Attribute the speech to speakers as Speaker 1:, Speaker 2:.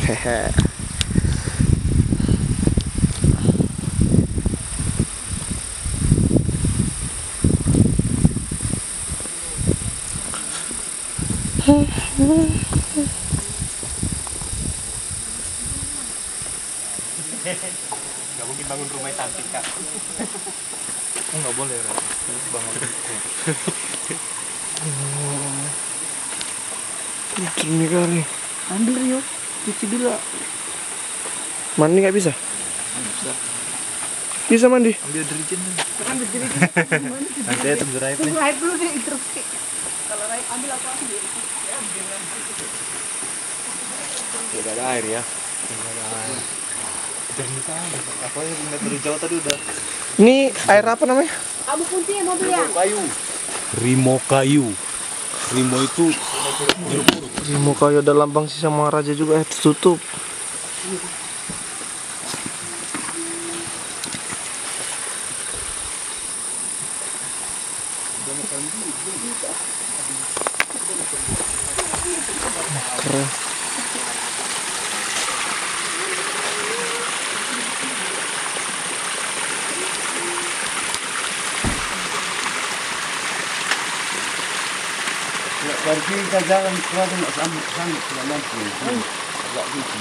Speaker 1: Hehe.
Speaker 2: Gak mungkin bangun rumah cantik kan? Oh nggak boleh Ren. Bangun.
Speaker 1: Lucu nih kali.
Speaker 3: Ambil Rio, cuci dulu.
Speaker 1: Mandi nggak bisa?
Speaker 2: Bisa.
Speaker 1: Bisa mandi?
Speaker 2: Ambil deterjen deh.
Speaker 3: Ambil jadi
Speaker 2: Nanti ya tunggu raib nih.
Speaker 3: raib dulu deh interupsi. Kalau raib ambil aku ambil.
Speaker 2: Tidak ada air ya. Tidak ada air. Jernih kali. Apa yang ngeliat dari jauh tadi udah.
Speaker 1: Ini air apa namanya?
Speaker 3: Kamu kunci ya mobil ya?
Speaker 2: Kayu. Rimo kayu. Rimo itu
Speaker 1: Rimo kayu ada lambang sisa Maharaja juga tertutup. Keren.
Speaker 4: Dari sini kita jalan, kita nggak sanggup, nggak mampu. Agak gitu.